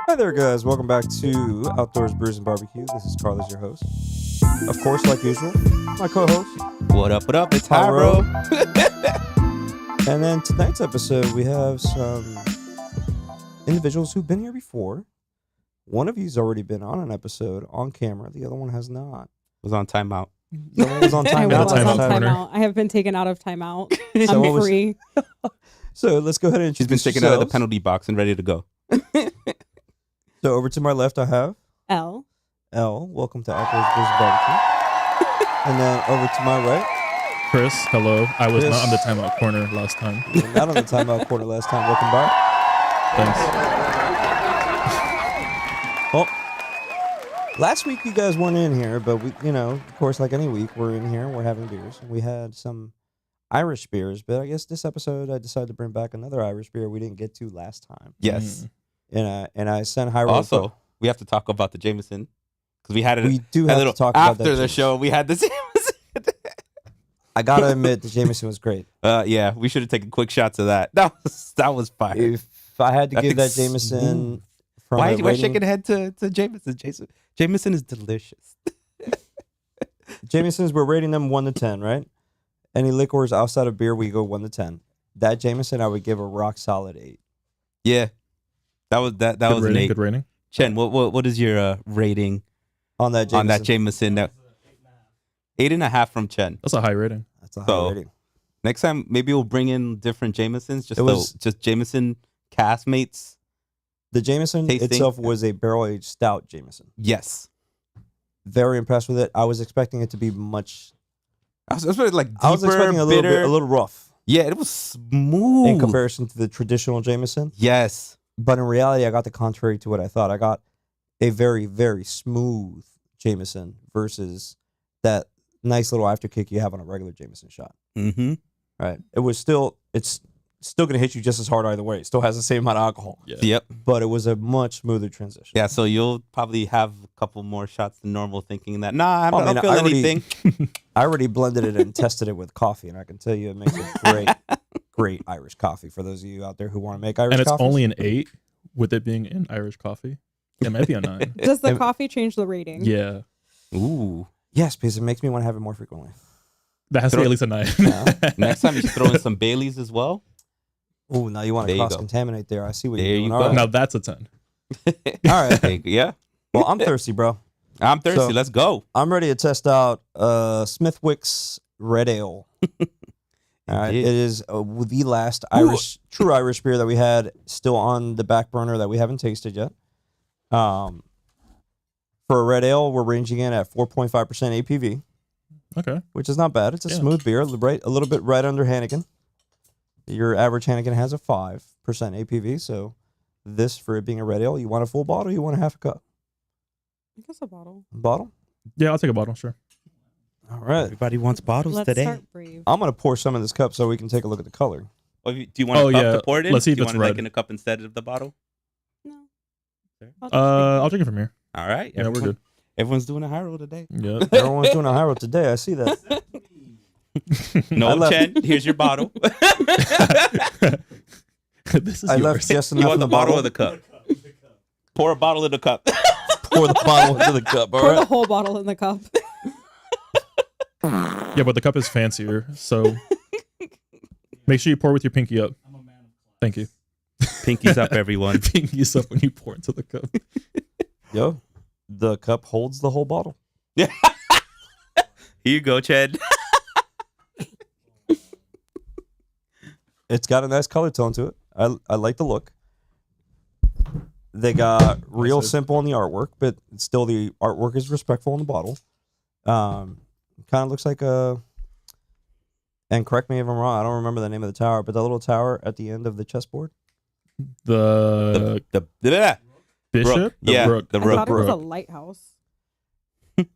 Hi there, guys. Welcome back to Outdoors Brews and Barbecue. This is Carlos, your host. Of course, like usual, my co-host. What up? What up? It's Hyro. And then tonight's episode, we have some individuals who've been here before. One of you's already been on an episode on camera. The other one has not. Was on timeout. The one was on I timeout. was on last time. timeout. I have been taken out of timeout. So I'm free. So let's go ahead and She's been introduce taken out of the yourselves. penalty box and ready to go. So over to my left, I have L. L. Welcome to Outdoors Brews and Barbecue. And then over to my right, Chris, hello. I was Chris. not on the timeout corner last time. you were not on the timeout corner last time. Welcome back. Thanks. Well, last week you guys weren't in here, but we, of course, like any week, we're in here. We're having beers. We had some Irish beers, but I guess this episode I decided to bring back another Irish beer we didn't get to last time. Yes. And I sent Hyro. Also, we have to talk about the Jameson because we had it. we do a have little to talk about after that the Jameson. show. We had the Jameson. I gotta admit, the Jameson was great. Yeah, we should have taken quick shots of that. That was fire. If I had to That give that thing's Jameson, smooth. from Why a are you rating, shaking head to Jameson? Jameson is delicious. Jamesons, we're rating them 1 to 10, right? Any liquors outside of beer, we go 1 to 10. That Jameson, I would give a rock solid 8. Yeah, that was Good was an rating, 8. good rating. Chen, what is your rating On that Jameson. on that Jameson? 8.5 from Chen. That's a high rating. That's a high So, rating. Next time, maybe we'll bring in different Jamesons. Just Jameson castmates. The Jameson tasting. itself was a barrel-aged stout Jameson. Yes, Very impressed with it. I was expecting it to be much. I was like deeper, I was expecting a bitter. little rough Yeah, it was smooth in comparison to the traditional Jameson. Yes, But in reality, I got the contrary to what I thought. I got a very, very smooth Jameson versus that nice little afterkick you have on a regular Jameson shot. mm-hmm. Right? It's still going to hit you just as hard either way. It still has the same amount of alcohol. Yeah. Yep. But it was a much smoother transition. Yeah, so you'll probably have a couple more shots than normal, thinking that I Oh, don't man, feel I already- anything. I already blended it and tested it with coffee, and I can tell you it makes a great, great Irish coffee for those of you out there who want to make Irish And it's coffees. only an 8 with it being in Irish coffee. It might be a 9. Does the And- coffee change the rating? Yeah. Ooh. Yes, because it makes me want to have it more frequently. That has to be at least a 9. Yeah. Next time you should throw in some Baileys as well. Oh, now you want to There you go. cross-contaminate there. I see what There you're you doing. go. All right. Now that's a 10. All right. There you go. Yeah, Well, I'm thirsty, bro. I'm thirsty. So- Let's go. I'm ready to test out Smithwick's Red Ale. All right. Indeed. It is the last true Irish beer that we had still on the back burner that we haven't tasted yet. For a red ale, we're ranging in at 4.5% APV, Okay. which is not bad. It's a Yeah. smooth beer, right? A little bit right under Heineken. Your average Heineken has a 5% APV, so this, for it being a red ale, you want a full bottle, you want a half a cup? I guess a bottle. Bottle? Yeah, I'll take a bottle, sure. All right. Everybody wants bottles Let's today. start brave. I'm going to pour some of this cup so we can take a look at the color. Do you want a cup to pour it in? Let's see if Do you it's want it like red. in a cup instead of the bottle? No. Okay. I'll drink it from here. All right. Yeah, we're good. Everyone's doing a high roll today. Yeah. Everyone's doing a high roll today. I see that. I No, left- Chen, here's your bottle. This is I yours. left just enough You want in the bottle or the cup? Pour a bottle in the cup. Pour the bottle into the cup. All Pour the right. whole bottle in the cup. Yeah, but the cup is fancier, so make sure you pour with your pinky up. Thank you. Pinkies up, everyone. Pinkies up when you pour into the cup. Yo, the cup holds the whole bottle. Here you go, Chen. It's got a nice color tone to it. I like the look. They got real Nice. simple in the artwork, but still the artwork is respectful in the bottle. Kind of looks like a. And correct me if I'm wrong. I don't remember the name of the tower, but the little tower at the end of the chessboard. The The bishop? Rook. The Yeah, rook. the I rook. thought it was a Rook. lighthouse.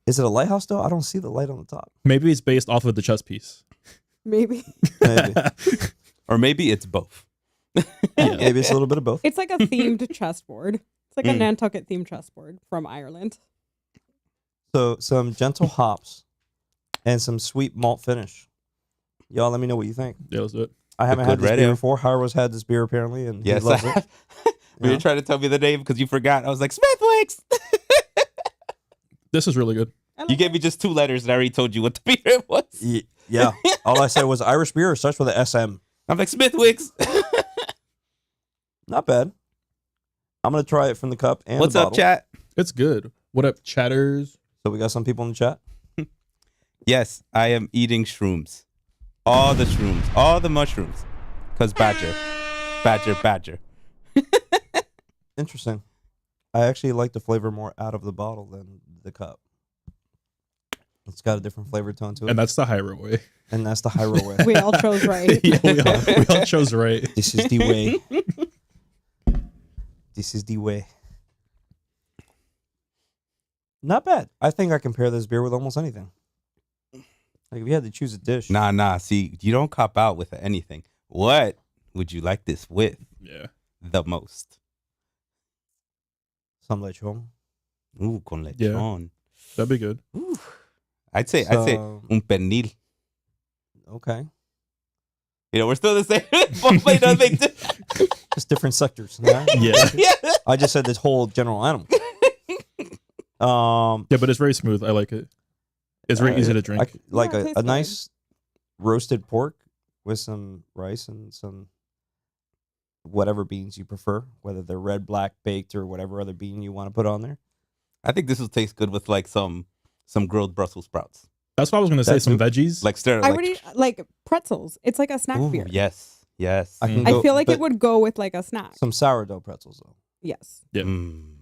Is it a lighthouse though? I don't see the light on the top. Maybe it's based off of the chess piece. Maybe. Maybe. Or maybe it's both. Maybe it's a little bit of both. It's like a themed chessboard. It's like a Mm. Nantucket themed chessboard from Ireland. So some gentle hops and some sweet malt finish. Y'all let me know what you think. Yeah, let's do it. I haven't good had this red beer ale. before. Hyro's had this beer apparently, and Yes, he loves I it. have. When Yeah. you're trying to tell me the name because you forgot, I was like, Smithwick's. This is really good. You gave me just 2 letters and I already told you what the beer it was. Yeah. All I said was Irish beer. It starts with a SM. I'm like, Smithwick's. Not bad. I'm gonna try it from the cup and What's the up, bottle. chat? It's good. What up, chatters? So we got some people in the chat. Yes, I am eating shrooms. All the shrooms. All the mushrooms. Because badger. Badger. Interesting. I actually like the flavor more out of the bottle than the cup. It's got a different flavor tone to it, And that's the Hyro way. and that's the Hyro way. We all chose right. Yeah, we all chose right. This is the way. This is the way. Not bad. I think I can pair this beer with almost anything. Like if you had to choose a dish. Nah. See, you don't cop out with anything. What would you like this with Yeah. the most? Some lechon. Ooh, con lechon. That'd be good. Ooh. I'd say un pernil. Okay. You know, we're still the same. Buffet doesn't make Just different sectors. Right? Yeah. I just said this whole general animal. Yeah, but it's very smooth. I like it. It's very easy to drink. Like Yeah, it a tastes nice roasted pork with some rice and some whatever beans you prefer, whether they're red, black, baked, or whatever other bean you want to put on there. I think this will taste good with like some grilled Brussels sprouts. That's what I was gonna say. That's Some good. veggies. Like stir. I Like, would eat like pretzels. It's like a snack ooh, beer. yes. I can I go- feel like it but would go with like a snack. some sourdough pretzels though. Yes. Yeah. Mm,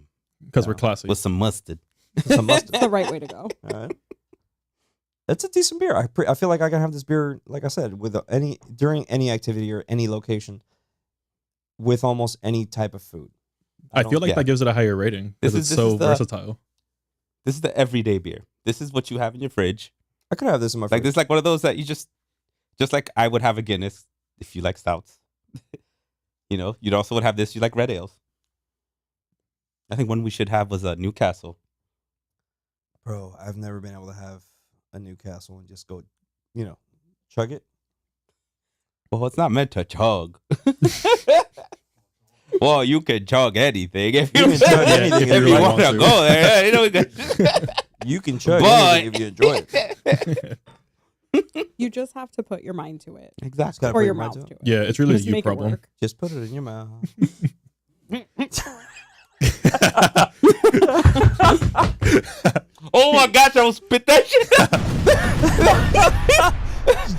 Because we're classy. with some mustard. Some mustard. It's the right way to go. All right. It's a decent beer. I feel like I can have this beer, like I said, with during any activity or any location, with almost any type of food. I feel like yeah. that gives it a higher rating because it's This so is the- versatile. This is the everyday beer. This is what you have in your fridge. I could have this in my Like fridge. this, is like one of those that you just like I would have a Guinness if you like stouts. You know, you'd also would have this. You like red ales. I think one we should have was a Newcastle. Bro, I've never been able to have a Newcastle and just go, chug it. Well, it's not meant to chug. Well, you can chug anything if you, You can chug anything if if you you want to want to. go there. You know, You can chug But- anything if you enjoy it. You just have to put your mind to it. exactly. Gotta Or put your mind mouth to to it. Yeah, it's really a Just you make problem. it work. Just put it in your mouth. Oh my gosh, I will spit that shit.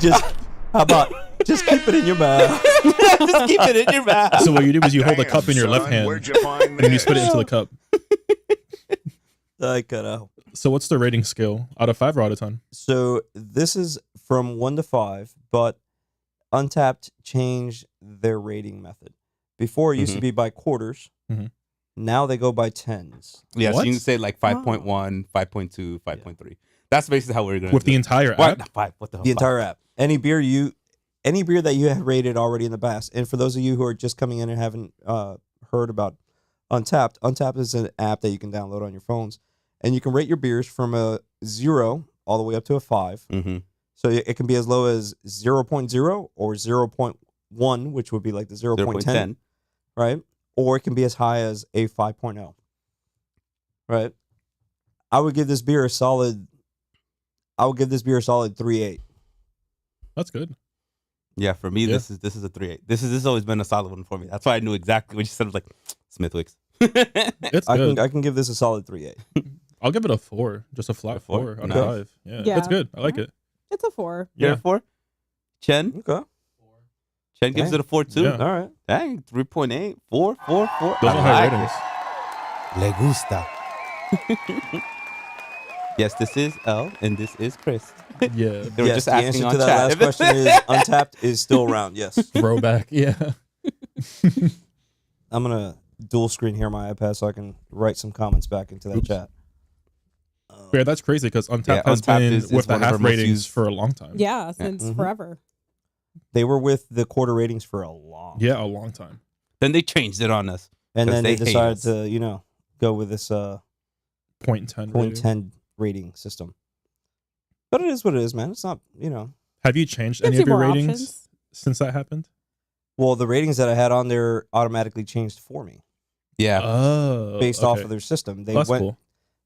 Just how about just keep it in your mouth? Just keep it in your mouth. So what you do is you hold the cup in your left hand Where'd you find and then you this? spit it into the cup. I cut out. So what's the rating scale? Out of 5 or out of 10? So this is from 1 to 5, but Untapped changed their rating method. Before it used to be by quarters. Mhm. Now they go by tens. Yeah, so What? you can say like 5.1, 5.2, 5.3. That's basically how we're going to With the entire What? app? 5. What the hell? The entire app. Any beer that you have rated already in the past. And for those of you who are just coming in and haven't heard about Untapped is an app that you can download on your phones. And you can rate your beers from a 0 all the way up to a 5. Mm-hmm. So it can be as low as 0.0 or 0.1, which would be like the 0.10, right? Or it can be as high as a 5.0, right? I would give this beer a solid 3.8. That's good. Yeah, for me, Yeah. this is a 3.8. This has always been a solid one for me. That's why I knew exactly what you said. I was like, Smithwick's. It's good. I can give this a solid 3.8. I'll give it a 4. Just a flat A 4? 4 out Nice. of 5. Yeah, Yeah. that's good. I like it. It's a 4. You're Yeah. a 4? Chen? Okay. Chen gives Dang. it a 4 too. Yeah. All right. Dang, 3.8, 4. Those I are high like ratings. it. Le gusta. Yes, this is Elle and this is Chris. Yeah. They were Yes, just the asking answer on to that chat. last question is Untapped is still around. Yes. Throwback. Yeah. I'm going to dual screen here on my iPad so I can write some comments back into that Oops. chat. Yeah, that's crazy because Untapped has Untapped been is with the one of our half most ratings used- for a long time. Yeah, since Mhm. forever. They were with the quarter ratings for a long Yeah, a long time. Then they changed it on us. And 'Cause then they they hate decided us. to, go with this 0.10 rating. 0.10 rating system. But it is what it is, man. It's not, Have you changed Gives any you of your more ratings options. since that happened? Well, the ratings that I had on there automatically changed for me Yeah. Oh, based off of their system. They That's went cool.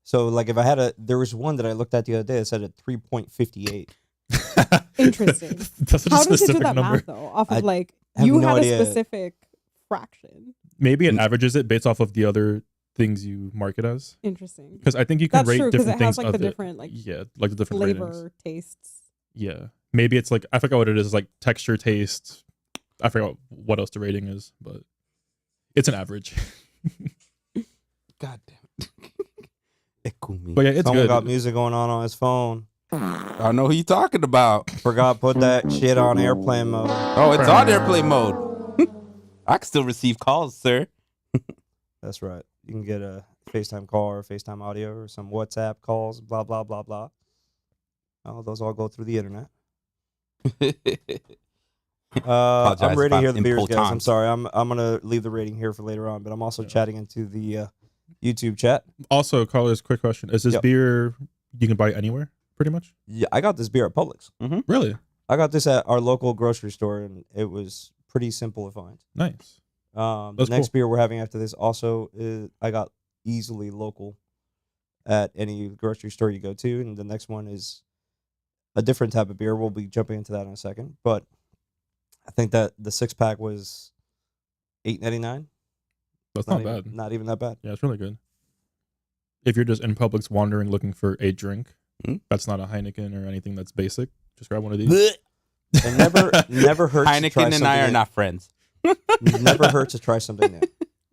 so like if I had there was one that I looked at the other day that said a 3.58. Interesting. That's such a How does it do specific that number. math though? Off I of like have you no had idea. a specific fraction. Maybe it averages it based off of the other things you mark it as. Interesting. Because I think you can That's rate true because different it has things like the of it. different like Yeah, like the different ratings. flavor tastes. Yeah. Maybe it's like, I forgot what it is, like texture, taste. I forgot what else the rating is, but it's an average. God damn it. Ekumi. But yeah, it's Someone good. got music going on his phone. I don't know who you talking about. Forgot put that shit on airplane mode. Oh, it's on airplane mode. I can still receive calls, sir. That's right. You can get a FaceTime call or FaceTime audio or some WhatsApp calls, blah, blah, blah, blah. Oh, those all go through the internet. Apologize I'm ready to if hear I'm the beers, guys. I'm impotent. sorry. I'm gonna leave the rating here for later on, but I'm also chatting into the YouTube chat. Also, Carlos, quick question. Is this Yep. beer you can buy anywhere, pretty much? Yeah, I got this beer at Publix. Really? I got this at our local grocery store, and it was pretty simple to find. Nice. The That's next cool. beer we're having after this also is I got easily local at any grocery store you go to, and the next one is a different type of beer. We'll be jumping into that in a second, but I think that the 6-pack was $8.99. That's not even, bad. Not even that bad. Yeah, it's really good. If you're just in Publix wandering looking for a drink, Hmm? that's not a Heineken or anything that's basic. Just grab one of these. It never hurts to try Heineken and I something are new. not friends. Never hurts to try something new.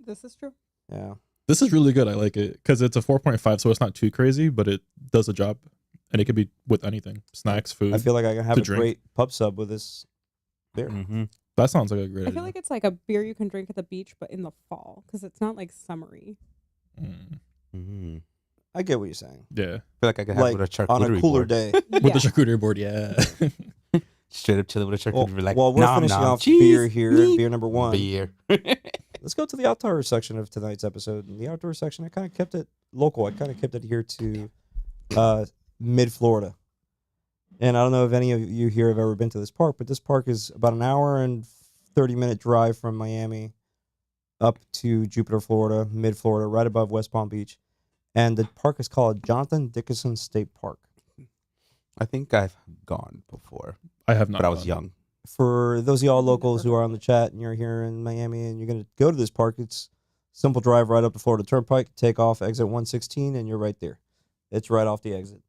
This is true. Yeah. This is really good. I like it because it's a 4.5, so it's not too crazy, but it does the job. And it could be with anything. Snacks, food. I feel like I can have to a drink. great pub sub with this beer. Mm-hmm. That sounds like a great I idea. feel like it's like a beer you can drink at the beach, but in the fall because it's not like summery. Mm, Mm-hmm. I get what you're saying. yeah. I feel like I could have Like it with a charcuterie on a cooler board. day. With Yeah. the charcuterie board, yeah. Straight up chilling with a Well, charcuterie board. Like, while we're nom, finishing nom, off cheese, beer here, meat, beer number one, beer. let's go to the outdoor section of tonight's episode. In the outdoor section, I kind of kept it local. I kind of kept it here to mid-Florida. And I don't know if any of you here have ever been to this park, but this park is about an hour and 30-minute drive from Miami up to Jupiter, Florida, mid-Florida, right above West Palm Beach. And the park is called Jonathan Dickinson State Park. I think I've gone before, I have not. but I was gone. young. For those of y'all locals who are on the chat and you're here in Miami and you're going to go to this park, it's simple drive right up the Florida Turnpike, take off exit 116, and you're right there. It's right off the exit.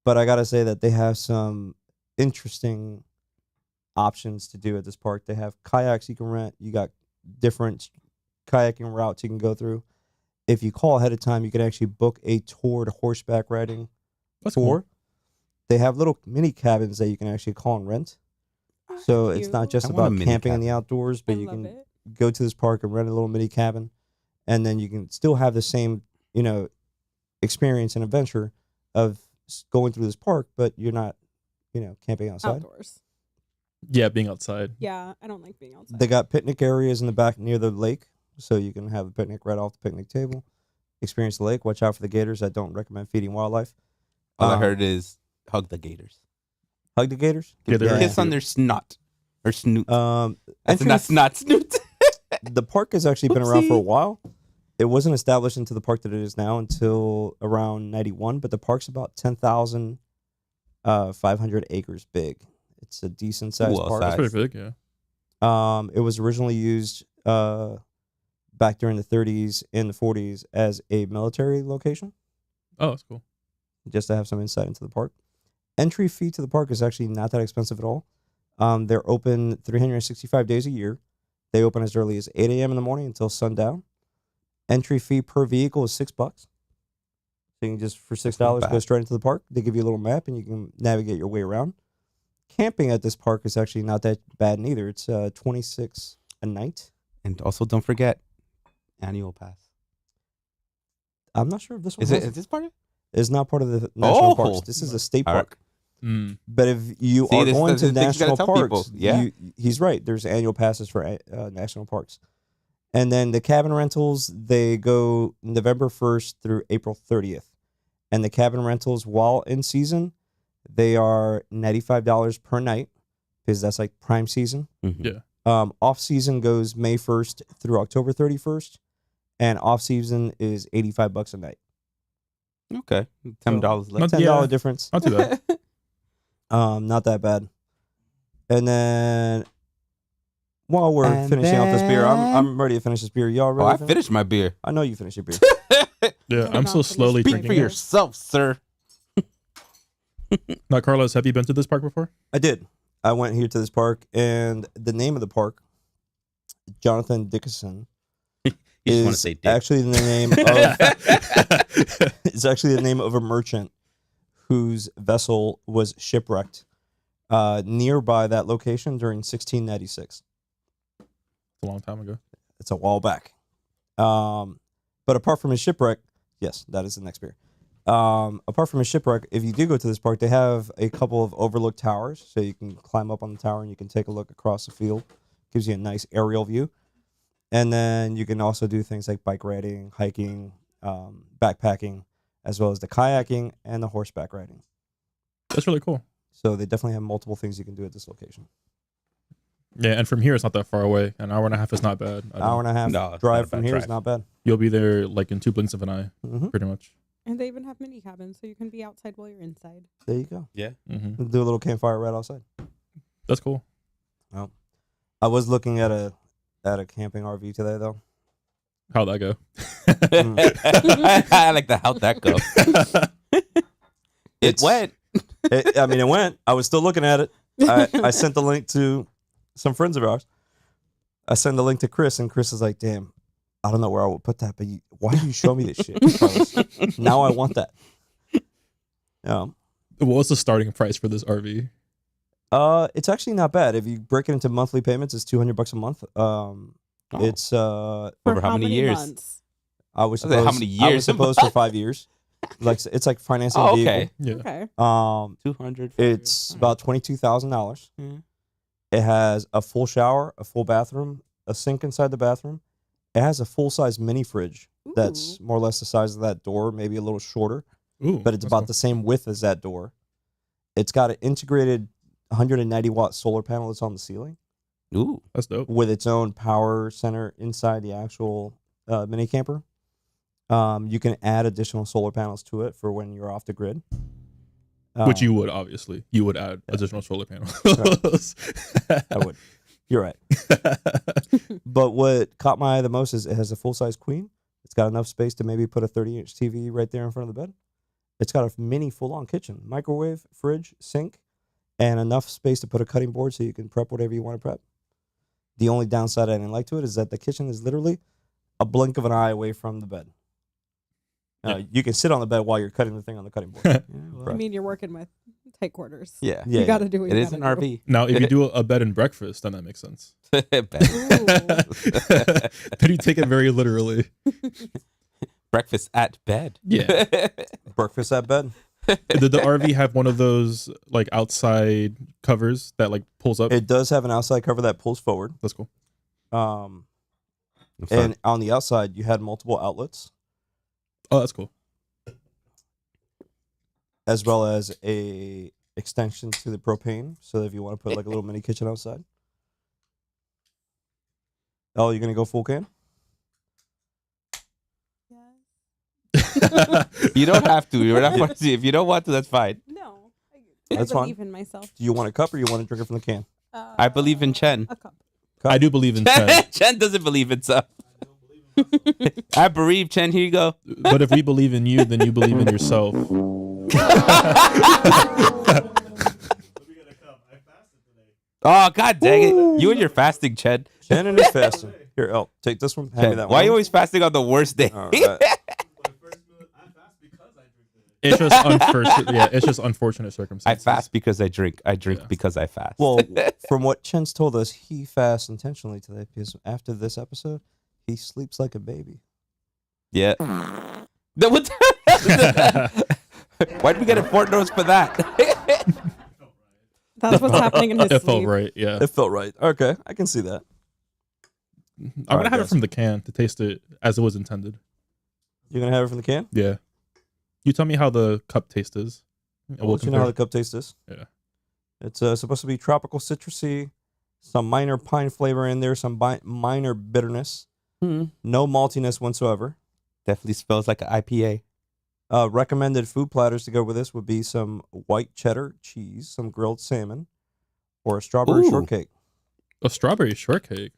But I got to say that they have some interesting options to do at this park. They have kayaks you can rent. You got different kayaking routes you can go through. If you call ahead of time, you can actually book a tour to horseback riding That's tour. cool. They have little mini cabins that you can actually call and rent. So it's not just I want a about mini camping in the cabin. outdoors, I but you love can it. go to this park and rent a little mini cabin, and then you can still have the same, experience and adventure of going through this park, but you're not, camping outside. Outdoors. Yeah, being outside. Yeah, I don't like being outside. They got picnic areas in the back near the lake, so you can have a picnic right off the picnic table. Experience the lake. Watch out for the gators. I don't recommend feeding wildlife. All I Um, heard is hug the gators. Hug the gators. Yeah, Give them they're a kiss cute. on their snot or snoot. That's Entry- not snot, snoot. the park has actually been around for a Oopsie. while. It wasn't established into the park that it is now until around 91, but the park's about 10,500 acres big. It's a decent sized Well park. That's sized. pretty big, yeah. It was originally used back during the 30s and the 40s as a military location, Oh, that's cool. just to have some insight into the park. Entry fee to the park is actually not that expensive at all. They're open 365 days a year. They open as early as 8 a.m. in the morning until sundown. Entry fee per vehicle is $6. So you can just, for $6, not go bad. straight into the park. They give you a little map and you can navigate your way around. Camping at this park is actually not that bad neither. It's $26 a night. And also, don't forget annual pass. I'm not sure if this one Is has it? Is this part of it? It's not part of the national Oh. parks. This is a state All right. park. Mm. But if you See, are this- going this to is the things you gotta national tell parks, people. Yeah. he's right. There's annual passes for national parks. And then the cabin rentals, they go November 1st through April 30th. And the cabin rentals, while in season, they are $95 per night. because that's like prime season. Mhm. Yeah. Off season goes May 1st through October 31st, and off season is $85 a night. Okay. $10 less. Not- $10 Yeah. difference. Not too bad. Not that bad. And then while we're And finishing out this beer, then- I'm ready to finish this beer. Y'all Oh, ready? I to finish? finished my beer. I know you finished your beer. Yeah, I'm I'm still not slowly finished Speak drinking for it. yourself, sir. Now, Carlos, have you been to this park before? I did. I went here to this park, and the name of the park, Jonathan Dickinson, You just want to is say dick. actually the name of it's actually the name of a merchant whose vessel was shipwrecked nearby that location during 1696. It's a long time ago. It's a while back. But apart from his shipwreck, yes, that is the next beer. Apart from his shipwreck, if you do go to this park, they have a couple of overlooked towers, so you can climb up on the tower and you can take a look across the field. Gives you a nice aerial view. And then you can also do things like bike riding, hiking, backpacking, as well as the kayaking and the horseback riding. That's really cool. So they definitely have multiple things you can do at this location. Yeah, and from here it's not that far away. An hour and a half is not bad. An hour and a half No, it's not drive a from bad here is drive. not bad. You'll be there like in 2 blinks of an eye, Hmm pretty much. And they even have mini cabins, so you can be outside while you're inside. There you go. Yeah. Hmm Do a little campfire right outside. That's cool. I was looking at a camping RV today though. How'd that go? I like the how'd that go. It It's- went. It went. I was still looking at it. I sent the link to some friends of ours. I sent the link to Chris, and Chris is like, "Damn, I don't know where I would put that, but why do you show me this shit, Carlos? Now I want that." What was the starting price for this RV? It's actually not bad. If you break it into monthly payments, it's $200 a month. It's For Over how many years? months? I was I said, supposed how many I was years a supposed for 5 years. Like it's like financing a Oh, vehicle. okay. Yeah. Okay. 200. It's about $22,000. Mhm. It has a full shower, a full bathroom, a sink inside the bathroom. It has a full size mini fridge that's more or less the size of that door, maybe a little shorter, Ooh, but it's that's about cool. the same width as that door. It's got an integrated 190-watt solar panel that's on the ceiling Ooh. That's dope. with its own power center inside the actual mini camper. You can add additional solar panels to it for when you're off the grid. Which you would, obviously. You would add additional solar panels. I would. You're right. But what caught my eye the most is it has a full-size queen. It's got enough space to maybe put a 30-inch TV right there in front of the bed. It's got a mini full-on kitchen, microwave, fridge, sink, and enough space to put a cutting board so you can prep whatever you want to prep. The only downside I didn't like to it is that the kitchen is literally a blink of an eye away from the bed. You can sit on the bed while you're cutting the thing on the cutting board. Yeah, I well, mean, you're working with tight quarters. yeah. Yeah, You got to do what It you is an gotta do. RV. Now, if you do a bed and breakfast, then that makes sense. Bed. Then you take it very literally. Breakfast at bed. Yeah. Breakfast at bed. Did the RV have one of those like outside covers that like pulls up? It does have an outside cover that pulls forward. That's cool. Um, I'm sorry. and on the outside, you had multiple outlets, Oh, that's cool. as well as a extension to the propane, so that if you want to put like a little mini kitchen outside. Oh, you're gonna go full can? You don't have to. You're not forced to. If you don't want to, that's fine. No. That's I fine. believe in myself. Do you want a cup or you want to drink it from the can? I believe in Chen. A cup. I do believe in Chen. Chen doesn't believe in stuff. I bereave Chen. Here you go. But if we believe in you, then you believe in yourself. Oh, God dang it. You and your fasting, Chen. Shannon is fasting. Here, El, take this one. Hand me Chen, that why are one. you always fasting on the worst day? All right. It's just unfortunate. Yeah, it's just unfortunate I circumstances. fast because I drink. I drink Yeah. because I fast. Well, from what Chen's told us, he fasts intentionally today because after this episode, he sleeps like a baby. yeah. No, what the- Why'd we get a Fort Knox for that? That's what's happening in his It felt sleep. right. Yeah, It felt right. Okay, I can see that. I'm gonna Alright, have it guys. from the can to taste it as it was intended. You're gonna have it from the can. Yeah. You tell me how the cup taste is. and We'll let you know how the cup tastes is. Yeah. It's supposed to be tropical citrusy, some minor pine flavor in there, some minor bitterness, no maltiness whatsoever. Definitely smells like an IPA. Recommended food platters to go with this would be some white cheddar cheese, some grilled salmon, or a strawberry Ooh. shortcake. A strawberry shortcake.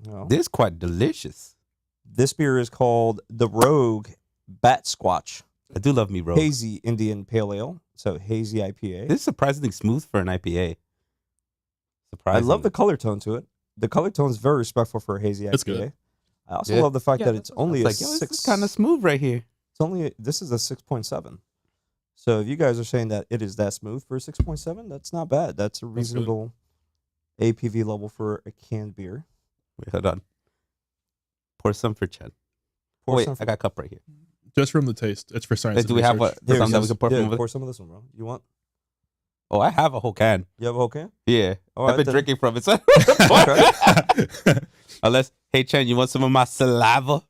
No. This is quite delicious. This beer is called the Rogue Bat Squatch I do love me, Rogue. Hazy Indian Pale Ale. So hazy IPA. This is surprisingly smooth for an IPA. I Surprising. love the color tone to it. The color tone is very respectful for a hazy IPA. It's good. I also Yeah. love the fact Yeah, that that's it's only It's a like, yo, this is 6. kind of smooth right here. This is a 6.7. So if you guys are saying that it is that smooth for a 6.7, that's not bad. That's a good. reasonable APV level for a canned beer. Wait, hold on. Pour some for Chen. Pour Wait, some I got a cup right here. Just from the taste. It's for science. Wait, and do we have research. what? Some that we can pour from over? pour some of this one, bro. You want? Oh, I have a whole can. You have a whole can? Yeah. All I've right, been then. drinking from it. So Okay. Unless, hey, Chen, you want some of my saliva?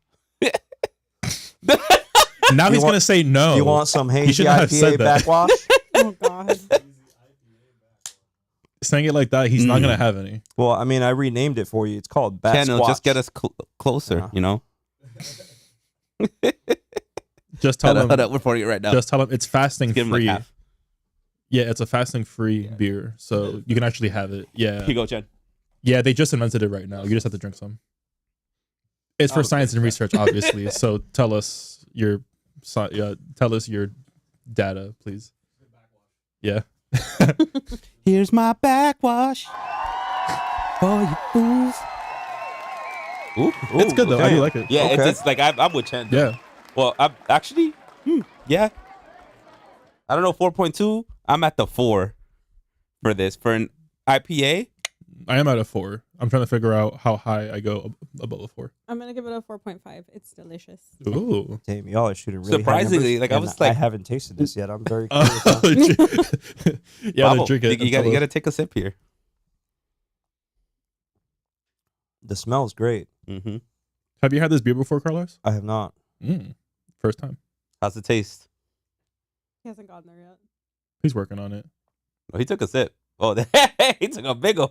Now You he's want- gonna say no. You want some hazy should not have IPA said that. backwash? Oh God. Saying it like that, he's not gonna have any. Well, I mean, I renamed it for you. It's called Bat Chen, it'll just Squatch. get us closer, Yeah. you know? Just tell him. Hold up, we're pouring it right now. Just tell him it's fasting Give him like free. half. Yeah, it's a fasting free beer, so you can actually have it. Yeah, Here you go, Chen. yeah. They just invented it right now. You just have to drink some. It's for Okay. science and research, obviously. So tell us your data, please. Yeah. Here's my backwash for you fools. Ooh, It's good though. I do damn. like it. Yeah, Okay. it's like I'm with Chen. Yeah. Well, I'm actually, yeah. I don't know, 4.2. I'm at the 4 for this. For an IPA, I am at a 4. I'm trying to figure out how high I go above a 4. I'm gonna give it a 4.5. It's delicious. Ooh. Damn, y'all are shooting really high Surprisingly, numbers, like, I and was like- I haven't tasted this yet. I'm very Oh, curious. yeah, Bravo. then drink it. You got to take a sip here. The smell's great. Mm-hmm. Have you had this beer before, Carlos? I have not. First time. How's it taste? He hasn't gotten there yet. He's working on it. Oh, he took a sip. Oh, he took a big one.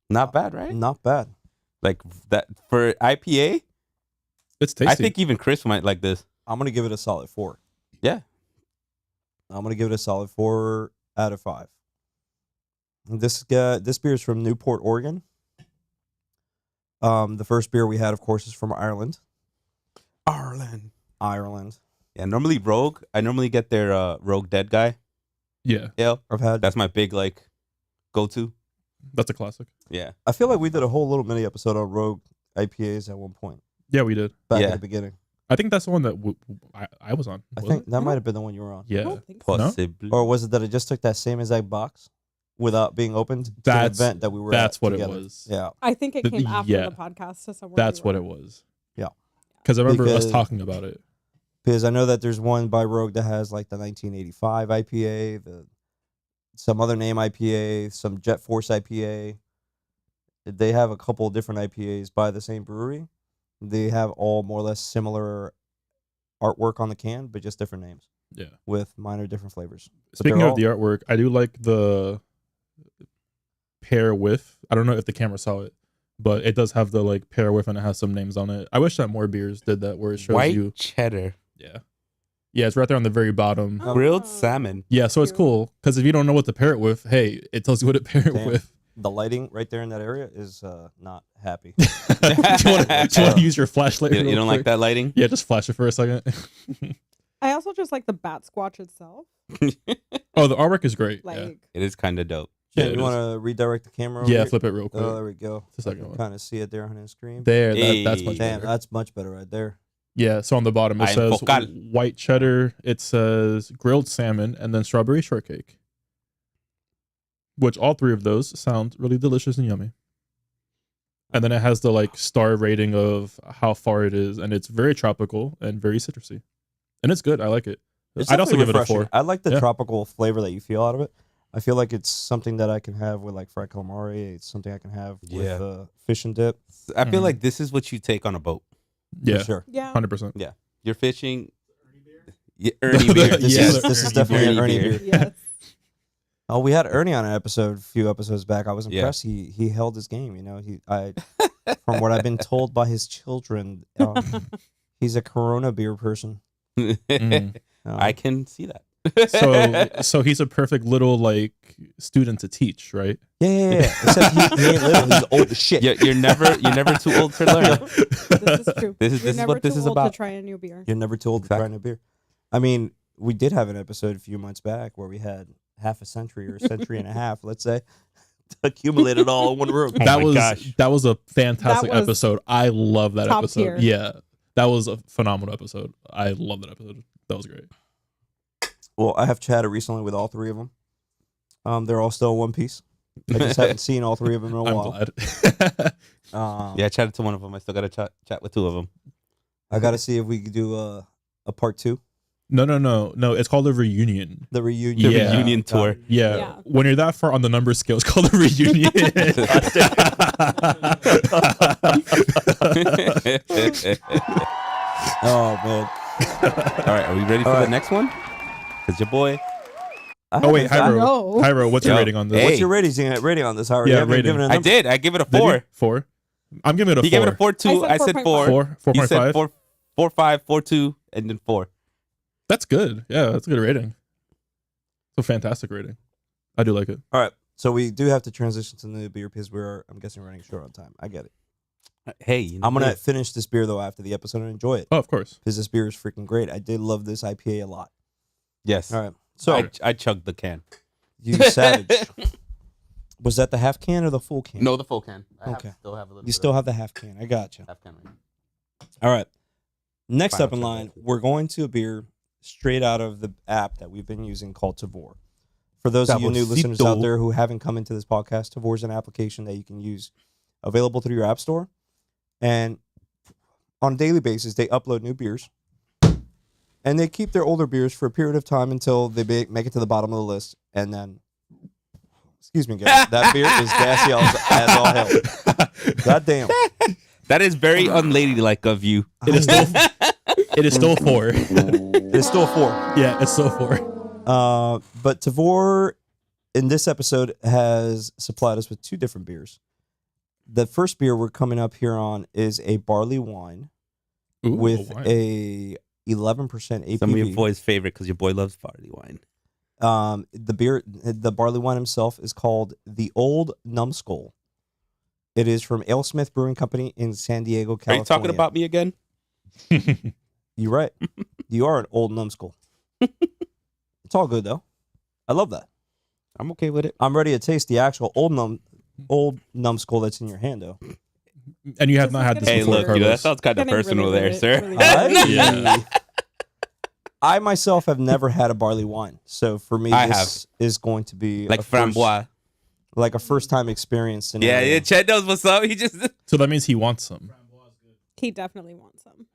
Not bad, right? Not bad. Like that for IPA. It's tasty. I think even Chris might like this. I'm gonna give it a solid 4. Yeah. I'm gonna give it a solid 4 out of 5. This beer is from Newport, Oregon. The first beer we had, of course, is from Ireland. Ireland. Yeah, normally Rogue. I normally get their Rogue Dead Guy Yeah, ale. I've had. That's my big like go-to. that's a classic. Yeah. I feel like we did a whole little mini episode on Rogue IPAs at one point Yeah, we did. back Yeah. at the beginning. I think that's the one that I was on. I Was think it? that might have been the one you were on. I Yeah. don't think so. No? Possibly. Or was it that I just took that same exact box without being opened to an That's- event that we were That's at what together? it was. Yeah. I think it The- came after yeah. the podcast to somewhere. That's what it was. Yeah. Because I remember us Because- talking about it. Because I know that there's one by Rogue that has like the 1985 IPA, some other name IPA, some Jet Force IPA. They have a couple different IPAs by the same brewery. They have all more or less similar artwork on the can, but just different names Yeah. with minor different flavors. But Speaking they're of the artwork, I do like the pair with. I don't know if the camera saw it, but it does have the like pair with, and it has some names on it. I wish that more beers did that, where it shows White you. cheddar, Yeah. Yeah, it's right there on the very bottom. Oh. grilled salmon. Yeah, so it's Cute. cool because if you don't know what to pair it with, hey, it tells you what to pair it Damn. with. The lighting right there in that area is not happy. do you want to use your flashlight? You real don't like quick? that lighting? Yeah, just flash it for a second. I also just like the bat squatch itself. Oh, the artwork is great. Like, It is kind of dope. Yeah, you it want to redirect the camera? over Yeah, here? flip it real quick. Oh, there we go. It's the second one. Kind of see it there on the screen. There, that's Hey. much Damn, better. that's much better right there. Yeah, so on the bottom it I'm says vocal. white cheddar, it says grilled salmon, and then strawberry shortcake. Which all three of those sound really delicious and yummy. And then it has the like star rating of how far it is, and it's very tropical and very citrusy. And it's good. I like it. It's I'd also definitely give it a refreshing. 4. I like the Yeah. tropical flavor that you feel out of it. I feel like it's something that I can have with like fried calamari. It's something I can have Yeah. with fish and dip. I feel Mhm. like this is what you take on a boat. For Yeah, sure. yeah. 100%. You're fishing. Yeah, Ernie beer. This Yeah, is the this is Ernie definitely an beer. Ernie beer. Yes. Oh, we had Ernie on an episode a few episodes back. I was Yeah. impressed. He held his game. You know, from what I've been told by his children, he's a Corona beer person. Mm. I can see that. So he's a perfect little like student to teach, right? Yeah. Except he ain't little. He's old as shit. You're never too old to learn. This is true. This is You're never what this too is old about. to try a new beer. You're never too old to try new beer. I mean, we did have an episode a few months back where we had half a century or a century and a half, let's say, accumulated all in one room. Oh that my was gosh. that was a fantastic That was episode. I love that top episode. tier. Yeah, that was a phenomenal episode. I love that episode. That was great. Well, I have chatted recently with all three of them. They're all still in one piece. I just haven't seen all three of them in a I'm while. glad. Yeah, I chatted to one of them. I still got to chat with two of them. I got to see if we could do a part 2. No. It's called a reunion. The reunion. Yeah. Reunion tour. Yeah. Yeah. When you're that far on the number scale, it's called a reunion. Oh, man. All right, are we ready for All the right. next one? Because your boy. Oh wait, Hyro. No. Hyro, what's your Yo, rating on this? hey. What's your rating on this, Howard? Yeah, You haven't rating. given a I number. did. I give it a Did you? 4. 4. I'm giving it a He 4. gave it a 4 too. I I said said 4. 4. He said 4.5. 4, 4, 5, 4, 2, and then 4. That's good. Yeah, that's a good rating. It's a fantastic rating. I do like it. All right. So we do have to transition to the new beer because I'm guessing, running short on time. I get it. Hey, you know I'm going to what? finish this beer, though, after the episode and enjoy it Oh, of course. because this beer is freaking great. I did love this IPA a lot. Yes. All right. So, I chugged the can. you savage. Was that the half can or the full can? No, the full can. I Okay. still have a little. You still have the half can. I got you. half can right. All right. Next Final up in check. line, we're going to a beer straight out of the app that we've been using called Tavor. For those of you new listeners out Saborcito. there who haven't come into this podcast, Tavor is an application that you can use available through your app store. And on a daily basis, they upload new beers. And they keep their older beers for a period of time until they make it to the bottom of the list. And then, excuse me, guys, that beer is gassy as all hell. God damn. That is very unladylike of you. It is still it is still 4. It's still 4. Yeah, it's still 4. But Tavor, in this episode, has supplied us with 2 different beers. The first beer we're coming up here on is a barley wine Ooh, with wine. a 11% ABV. Some of your boys' favorite because your boy loves barley wine. The barley wine himself is called the Old Numbskull. It is from AleSmith Brewing Company in San Diego, Are California. you talking about me again? You're right. You are an old numbskull. It's all good though. I love that. I'm okay with it. I'm ready to taste the actual old numbskull that's in your hand though. And you have Just not like had it this is Hey, before, look, you know, that Carlos. sounds kind of Getting personal really there, good, sir. really Hey. Yeah. I myself have never had a barley wine, so for me, I this is going to be Like framboise. like a first time experience. Yeah, Scenario. yeah. Chad knows what's up. He just. So that means he wants some. He definitely wants some.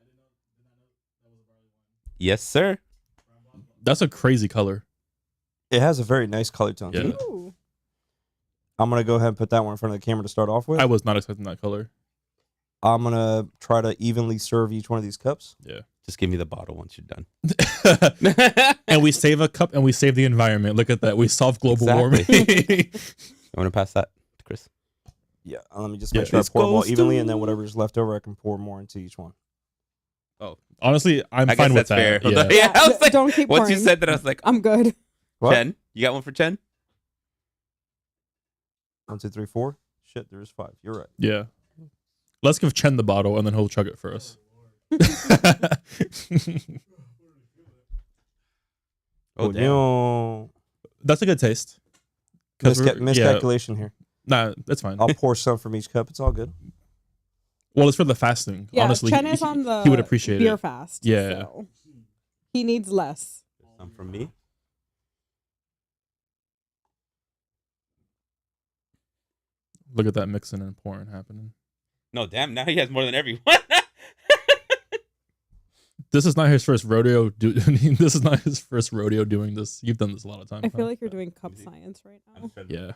Yes, sir. That's a crazy color. It has a very nice color tone. to Yeah. it. Ooh. I'm gonna go ahead and put that one in front of the camera to start off with. I was not expecting that color. I'm gonna try to evenly serve each one of these cups. Yeah. Just give me the bottle once you're done. And we save a cup and we save the environment. Look at that. We solve global warming. You want to pass that to Chris? Yeah, let me just Yeah. make sure I This pour them all goes evenly, to- and then whatever's left over, I can pour more into each one. Honestly, I'm I fine guess with that's that. fair. Yeah. Yeah, I was like, don't keep once you pouring. said that, I was like, I'm good. What? Chen, you got one for Chen? 1, 2, 3, 4. Shit, there is 5. You're right. Yeah. Let's give Chen the bottle and then he'll chug it for us. Oh, damn. Coño. That's a good taste. 'Cause we're- Miscalculation here. Nah, that's fine. I'll pour some from each cup. It's all good. Well, it's for the fasting. Yeah, Honestly, Chen is on the he would appreciate beer it. fast. Yeah. So he needs less. Some from me. Look at that mixing and pouring happening. No, damn. Now he has more than everyone. This is not his first rodeo. This is not his first rodeo doing this. You've done this a lot of times. I feel huh? like you're doing cup science right now. Yeah.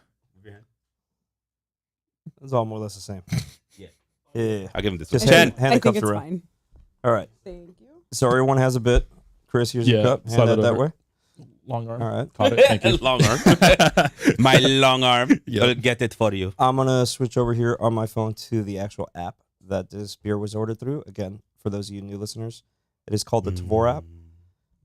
It's all more or less the same. Yeah. Yeah. I'll give him this Just one. hand Chen. the I think cups it's around. fine. All right. Thank you. So everyone has a bit. Chris, here's your Yeah, cup. slide Hand it that over. way. Long arm. All right. Caught it. Thank you. Long arm. My long arm. Yep. I'll get it for you. I'm going to switch over here on my phone to the actual app that this beer was ordered through. Again, for those of you new listeners, it is called the Tavor app.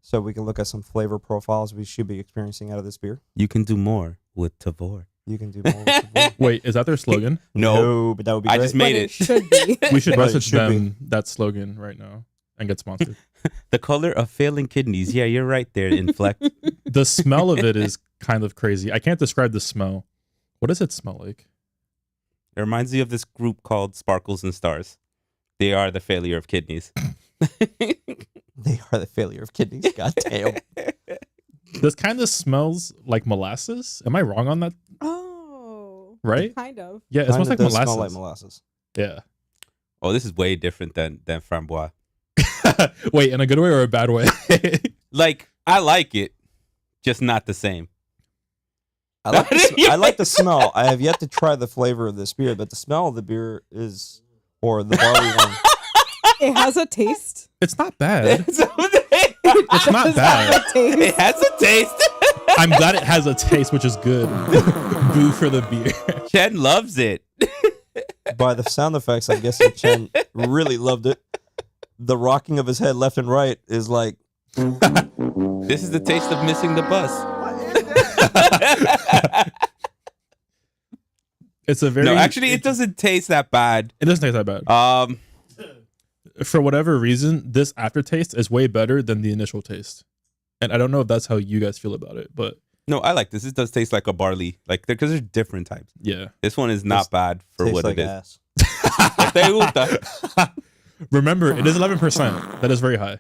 So we can look at some flavor profiles we should be experiencing out of this beer. You can do more with Tavor. You can do more with Tavor. Wait, is that their slogan? No, but that would be I great. just made But it. should be. We should Right, it message should them that slogan right now and get sponsored. The color of failing kidneys. Yeah, you're right there, Inflect. The smell of it is kind of crazy. I can't describe the smell. What does it smell like? It reminds me of this group called Sparkles and Stars. They are the failure of kidneys. They are the failure of kidneys. God damn. This kind of smells like molasses. Am I wrong on that? Oh. Right? Kind of. Yeah, it smells like does molasses. smell like molasses. Yeah. Oh, this is way different than framboise. Wait, in a good way or a bad way? Like, I like it, just not the same. I like the smell. I have yet to try the flavor of this beer, but the smell of the beer is, or the barley one. It has a taste. It's not bad. It's It's not bad. It has a taste. I'm glad it has a taste, which is good. Boo for the beer. Chen loves it. By the sound effects, I'm guessing Chen really loved it. The rocking of his head left and right is like, This is the taste of missing the bus. It's a very No, actually, it doesn't taste that bad. It doesn't taste that bad. For whatever reason, this aftertaste is way better than the initial taste. And I don't know if that's how you guys feel about it, but No, I like this. It does taste like a barley, like because there's different types. yeah. This one is not This bad for tastes what like it is. ass. Te gusta? Remember, it is 11%. That is very high.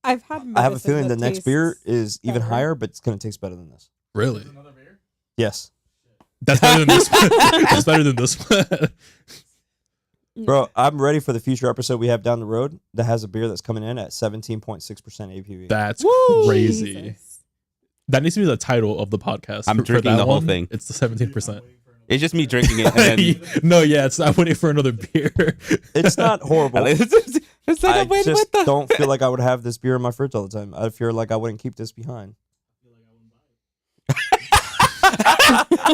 I've had I have a medicine feeling the that next beer tastes is even better. higher, but it's going to taste better than this. Really? Yes. That's better than this one. That's better than this one. Bro, I'm ready for the future episode we have down the road that has a beer that's coming in at 17.6% ABV. That's Woo! crazy. Jesus. That needs to be the title of the podcast. I'm For drinking that the whole one, thing. It's the 17%. It's just me drinking it. And then, No, yeah, it's not waiting for another beer. It's not horrible. it's like, I wait, just what the? don't feel like I would have this beer in my fridge all the time. I feel like I wouldn't keep this behind.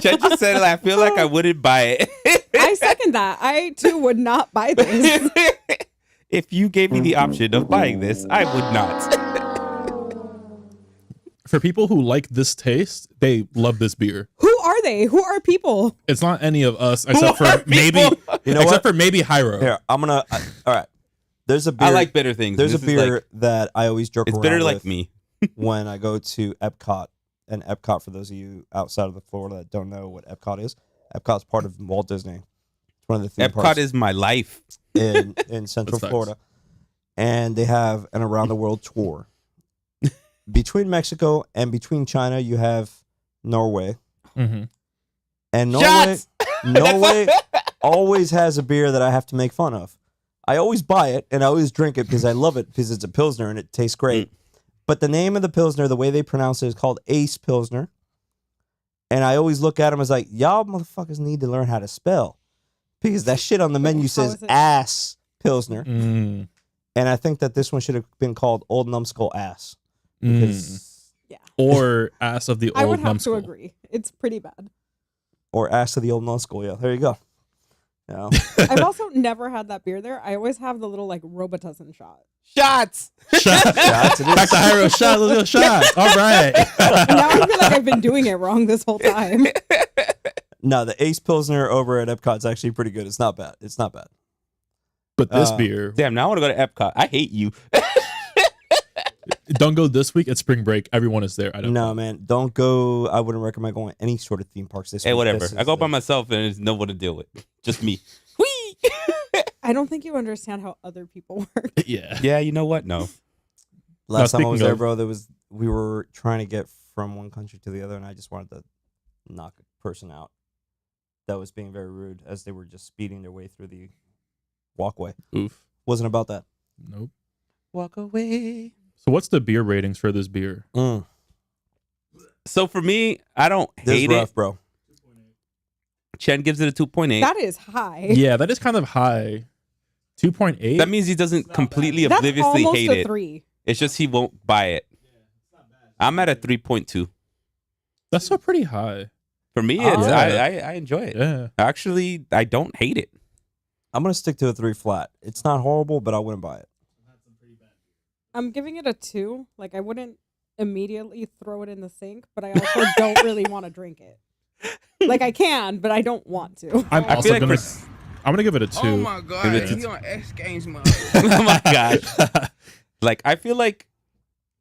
Chen just said, I feel like I wouldn't buy it. I second that. I too would not buy this. If you gave me the option of buying this, I would not. For people who like this taste, they love this beer. Who are they? Who are people? It's not any of us except are for maybe people? You know except what? for maybe Hyro. Here, I'm going to... all right. There's a beer... I like bitter things. There's This a is beer like, that I always joke it's around bitter with like me. when I go to Epcot. And Epcot, for those of you outside of the Florida that don't know what Epcot is, Epcot's part of Walt Disney. It's one of the theme Epcot parks is my life. in Central That's facts. Florida. And they have an around the world tour. Between Mexico and between China, you have Norway. Mm-hmm. And Norway, Shots! Norway always has a beer that I have to make fun of. I always buy it and I always drink it because I love it because it's a Pilsner and it tastes great. But the name of the Pilsner, the way they pronounce it, is called Ace Pilsner. And I always look at them as like, y'all motherfuckers need to learn how to spell. Because that shit on the menu How says is it? ass Pilsner. Mm. And I think that this one should have been called Old Numbskull Ass. Mm. Because, Or ass of the old I would have numbskull. to agree. It's pretty bad. or Ass of the Old Numbskull. Yeah, there you go. You know? I've also never had that beer there. I always have the little like Robitussin shot. Shots! Shot. Shots, it is. Back to Hyro shot. Let's go shots. All right. Now I feel like I've been doing it wrong this whole time. No, the Ace Pilsner over at Epcot's actually pretty good. It's not bad. It's not bad. But this Uh, beer, Damn, now I want to go to Epcot. I hate you. don't go this week. It's spring break. Everyone is there. I don't know. No, man, don't go. I wouldn't recommend going any sort of theme parks this Hey, week. whatever. This I is go by the- myself and there's no one to deal with. Just me. Whee! I don't think you understand how other people work. Yeah. Yeah, you know what? No. Last time I speaking was there, of- bro, we were trying to get from one country to the other, and I just wanted to knock a person out that was being very rude as they were just speeding their way through the walkway. Oof. Wasn't about that. Nope. Walk away. So what's the beer ratings for this beer? So for me, I don't This is hate rough, it. bro. Chen gives it a 2.8. That is high. Yeah, that is kind of high. 2.8. That means he doesn't completely That's obliviously almost hate a it. 3. It's just he won't buy it. I'm at a 3.2. That's still pretty high. For me, Oh, it's yeah. I enjoy it. Yeah. Actually, I don't hate it. I'm gonna stick to a 3 flat. It's not horrible, but I wouldn't buy it. I'm giving it a 2. Like I wouldn't immediately throw it in the sink, but I also don't really want to drink it. Like I can, but I don't want to. I'm I also feel like gonna. for- I'm gonna give it a 2. Oh my god, Maybe it's- he on X Games mode. Oh my gosh. Like I feel like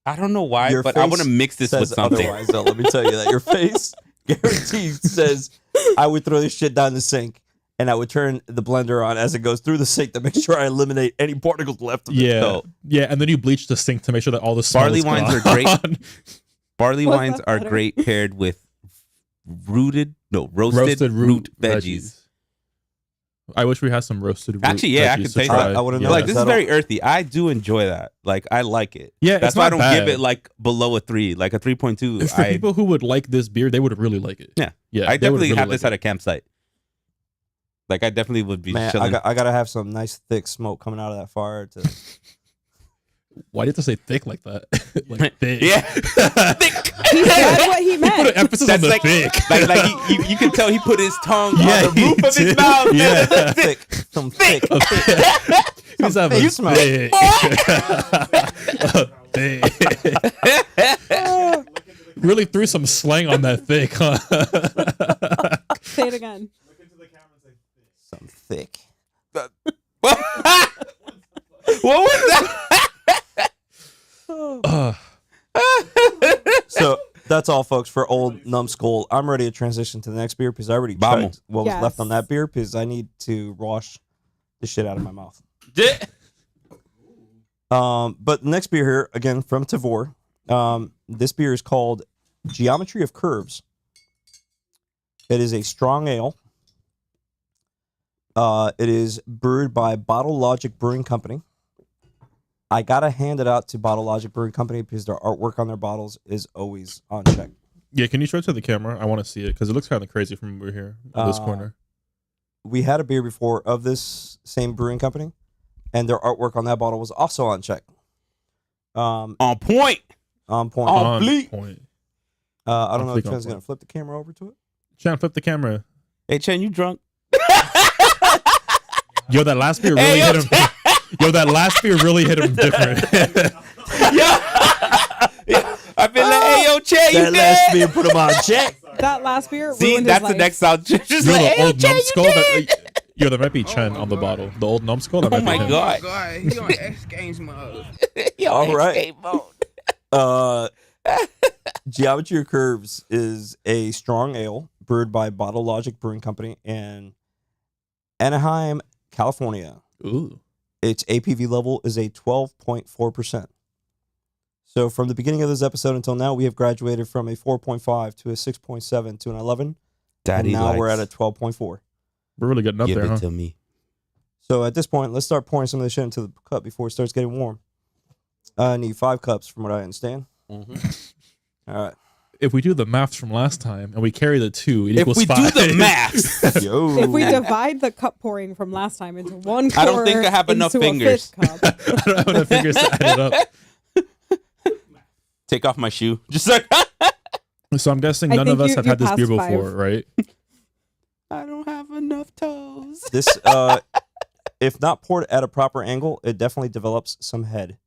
I don't know why, Your but I face want to mix this with says something. otherwise, though. Let me tell you that your face guaranteed says I would throw this shit down the sink and I would turn the blender on as it goes through the sink to make sure I eliminate any particles left of it. Yeah, So- yeah, and then you bleach the sink to make sure that all the smell Barley is wines gone. are great. Barley Was wines that are better? great paired with roasted roasted root veggies. I wish we had some roasted root Actually, yeah, I veggies could to taste try. that. I would've yeah. known Like this is That'll- very earthy. I do enjoy that. Like I like it. Yeah, That's it's why I not don't give bad. it like below a 3, like a 3.2. For I people who would like this beer, they would really like it. Yeah. yeah. I they would definitely really have like this at a campsite. Like I definitely would be Man, chilling. I gotta have some nice thick smoke coming out of that fire to Why do you have to say thick like that? Like thick. Yeah. He said what he Put an meant. emphasis on That's the like, thick. like you can tell he put his tongue Yeah, on the roof he of his did. mouth. Yeah. thick, some thick. He's having thick smoke. thick. Really threw some slang on that thick, huh? Say it again. Some thick. What was that? Uh, So that's all, folks, for Old Numbskull. I'm ready to transition to the next beer because I already Vamos. checked what was left Yes. on that beer because I need to wash the shit out of my mouth. But the next beer here, again, from Tavor. This beer is called Geometry of Curves. It is a strong ale. It is brewed by Bottle Logic Brewing Company. I gotta hand it out to Bottle Logic Brewing Company because their artwork on their bottles is always on check. yeah, can you show it to the camera? I want to see it because it looks kind of crazy from over here in this corner. We had a beer before of this same brewing company, and their artwork on that bottle was also on check. On point. On point. On bleep. Point. I don't know if Complete on Trent's gonna point. flip the camera over to it. Chan, flip the camera. Hey Chen, you drunk? Yo, that last beer really Hey, yo, hit him. Yo, that last beer really hit him different. Yeah. I feel like, hey yo, Chen, you That last dead? beer put him on check. That last beer See, ruined that's his the life. next sound. Just Yo, like, the hey yo, old Chen, you numbskull. dead? Yo, there might be Chen Oh my on the God. bottle. The old numbskull. That Oh might my be him. God. Oh god, he on X Games mode. Yo, All right. escape mode. Geometry of Curves is a strong ale brewed by Bottle Logic Brewing Company in Anaheim, California. Ooh. Its APV level is a 12.4%. So from the beginning of this episode until now, we have graduated from a 4.5 to a 6.7 to an 11. Daddy and now likes. we're at a 12.4. We're really getting up Give there, it huh? to me. So at this point, let's start pouring some of this shit into the cup before it starts getting warm. I need 5 cups from what I understand. Mm-hmm. All right. If we do the maths from last time and we carry the 2, it If equals we 5. do the maths, Yo. If we divide the cup pouring from last time into one I don't pour think I have enough into a fingers. fifth cup, I don't have enough fingers to add it up. take off my shoe. Just like So I'm guessing I none of think us you- have you had this beer passed before, 5. right? I don't have enough toes. This, if not poured at a proper angle, it definitely develops some head.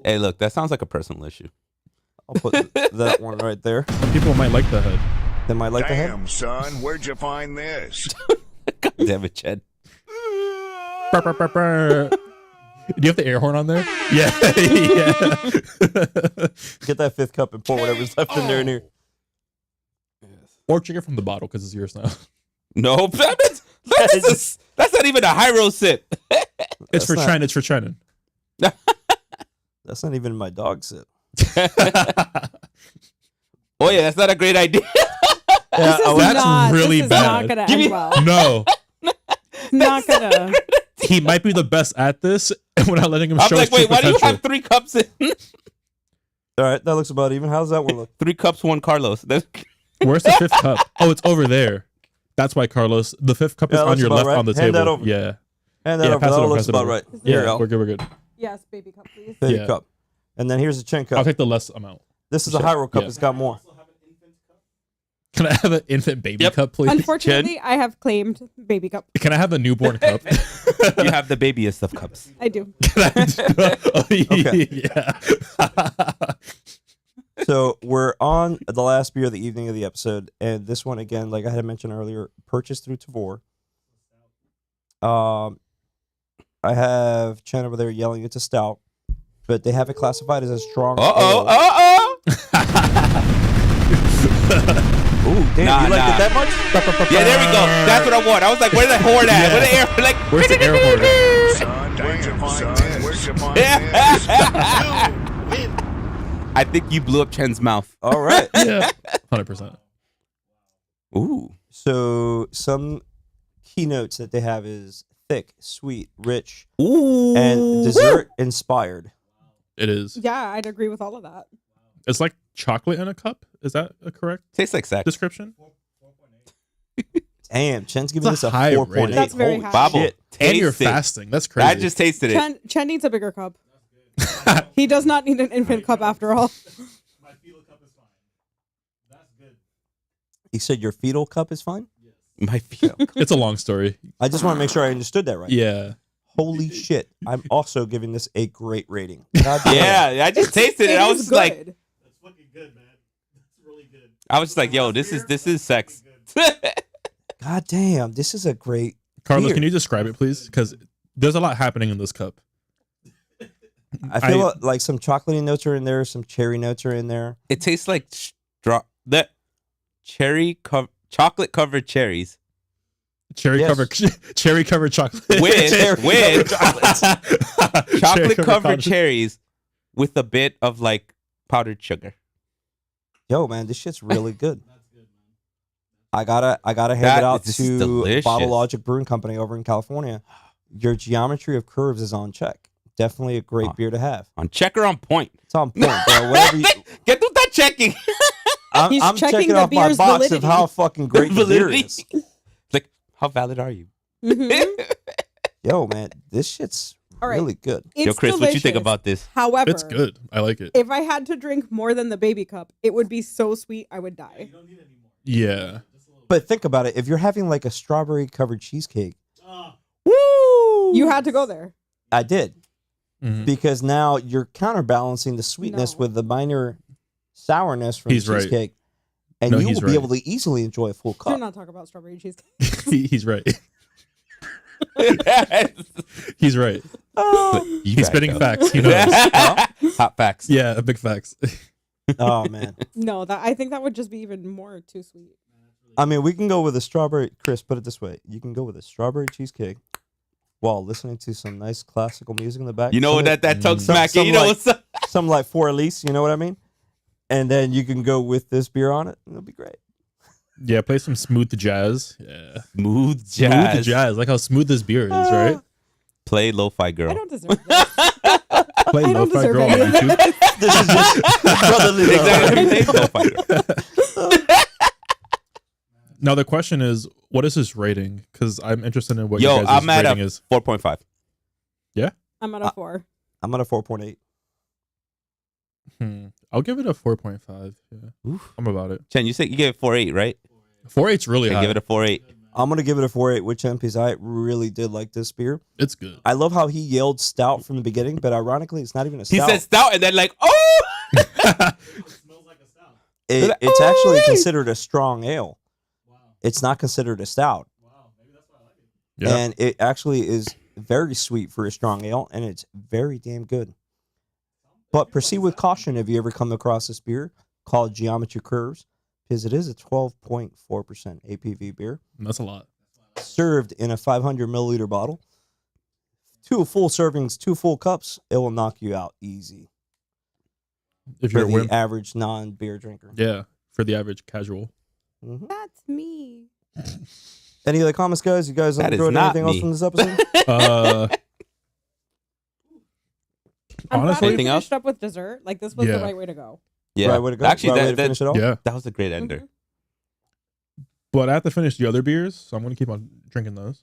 Hey, look, that sounds like a personal issue. I'll put that one right there. People might like the head. They might like the head. Damn, son, where'd you find this? God damn it, Chad. Brr, brr, brr, brr. Do you have the air horn on there? Yeah. Yeah. Get that 5th cup and pour whatever's left in there in here. Or drink it from the bottle because it's yours now. No, that's not even a high road sip. It's for not- China. It's for China. That's not even my dog sip. Oh yeah, that's not a great idea. Yeah, this is that's not, really this is bad. not gonna Give me- end well. No. It's not gonna. He might be the best at this, and we're not letting him I'm show like, his true wait, why do you potential. have 3 cups in? All right, that looks about even. How does that one look? 3 cups, 1 Carlos. Where's the 5th cup? Oh, it's over there. That's why, Carlos. The 5th cup is Yeah, on looks your about left right. on the Hand that table. over. Yeah. And that, Yeah, over, pass it that over, looks pass it about over. right. Yeah, Here you go. we're good. We're good. Yes, baby cup, please. Yeah. Baby cup. And then here's a chin cup. I'll take the less amount. This is a Hyrule cup. Yeah. It's got more. Can I have an infant baby cup, please? Unfortunately, I have claimed baby cup. Can I have a newborn cup? You have the babyest of cups. I do. Yeah. So we're on the last beer of the evening of the episode, and this one again, like I had mentioned earlier, purchased through Tavor. I have Chen over there yelling it's a stout, but they have it classified as a strong. ale. Ooh, damn, Nah, you liked nah. it that much? Yeah, there we go. That's what I want. I was like, where's the horn at? Yeah. Where's the air? Like, Where's the air horn? Son, where'd you find this? I think you blew up Chen's mouth. All right. Yeah. 100%. Ooh. So some keynotes that they have is thick, sweet, rich, Ooh. and dessert inspired. It is. Yeah, I'd agree with all of that. It's like chocolate in a cup. Is that a correct Tastes like sex. description? Damn, Chen's giving It's this a a high 4.8. rating. That's very Holy high. Bobble. shit. And you're Taste it. fasting. That's crazy. I just tasted it. Chen needs a bigger cup. He does not need an infant cup after all. You said your fetal cup is fine? My feel. It's a long story. I just want to make sure I understood that right. Yeah. Holy shit. I'm also giving this a great rating. God damn. Yeah, I just tasted it. I was is just like, good. I was just like, yo, this is sex. God damn. This is a great Carlos, beer. can you describe it, please? Because there's a lot happening in this cup. I feel like some chocolatey notes are in there, some cherry notes are in there. It tastes like chocolate covered cherries Cherry Yes. covered chocolate. with chocolate Cherry covered cherries with a bit of like powdered sugar. Yo, man, this shit's really good. I gotta hand That- it out this is to delicious. Bottle Logic Brewing Company over in California. Your geometry of curves is on check. Definitely a great beer to have. On check or on point. It's on point, bro. Whatever you, Get through that checking. He's I'm checking checking the off my beer's box validity. of how fucking great the beer Validity. is. Like, how valid are you? Mhm. Yo, man, this shit's All right. really good. It's Yo, Chris, what you think delicious. about this? However, It's good. I like it. if I had to drink more than the baby cup, it would be so sweet I would die. Yeah. But think about it. If you're having like a strawberry covered cheesecake, Woo! You had to go there. I did. Mhm. Because now you're counterbalancing the sweetness No. with the minor sourness from He's the right. cheesecake. And No, you he's will be right. able to easily enjoy a full Do cup. not talk about strawberry cheesecake. He's right. He's right. He's spitting facts. He knows. Hot facts. Yeah, big facts. Oh, man. No, I think that would just be even more too sweet. I mean, we can go with a strawberry. Chris, put it this way. You can go with a strawberry cheesecake while listening to some nice classical music in the back. You know Some- that tongue some- smacking. some You know like- what's up? Something like Four Elise, you know what I mean? And then you can go with this beer on it. And it'll be great. Yeah, play some smooth jazz. Yeah. Smooth jazz. Smooth jazz. Like how smooth this beer is, right? Play lo-fi I girl. don't deserve this. Play I don't Lo-Fi deserve Girl on any of YouTube. this. This is just brotherly love. Exactly. Play lo-fi girl. Now the question is, what is his rating? Because I'm interested in what Yo, your guys' I'm at rating a is. 4.5. I'm at a 4. I'm at a 4.8. I'll give it a 4.5. Yeah. Oof. I'm about it. Chen, you said you gave it 4.8, right? 4.8's really Okay, high. give it a 4.8. I'm going to give it a 4.8 with MPs. I really did like this beer. It's good. I love how he yelled stout from the beginning, but ironically, it's not even a He stout. said stout and then like, oh! It's actually considered a strong ale. It's not considered a stout. Yeah. And it actually is very sweet for a strong ale, and it's very damn good. But proceed with caution if you ever come across this beer called Geometry Curves, because it is a 12.4% APV beer, And that's a lot. served in a 500 milliliter bottle. 2 full servings, 2 full cups, it will knock you out easy If for you're the a wimp. average non-beer drinker. Yeah, for the average casual. Mhm. That's me. Any other comments, guys? You guys That is enjoyed not anything else me. from this episode? I'm glad Honestly- we Anything else? finished up with dessert. Like, this was Yeah. the right way to go. Yeah. Right way to go. Actually, right way to that, finish it off. Yeah. that was a great ender. Mhm. But I have to finish the other beers, so I'm going to keep on drinking those.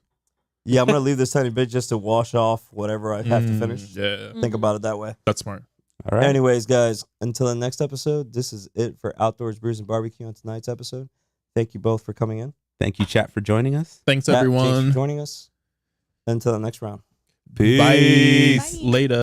Yeah, I'm gonna leave this tiny bit just to wash off whatever I have to finish. Yeah, Think about it that way. that's smart. All right. Anyways, guys, until the next episode, this is it for Outdoors Brews and Barbecue on tonight's episode. Thank you both for coming in. Thank you, chat, for joining us. Thanks, Pat, James, everyone. for joining us. Until the next round. Peace. Bye. Later.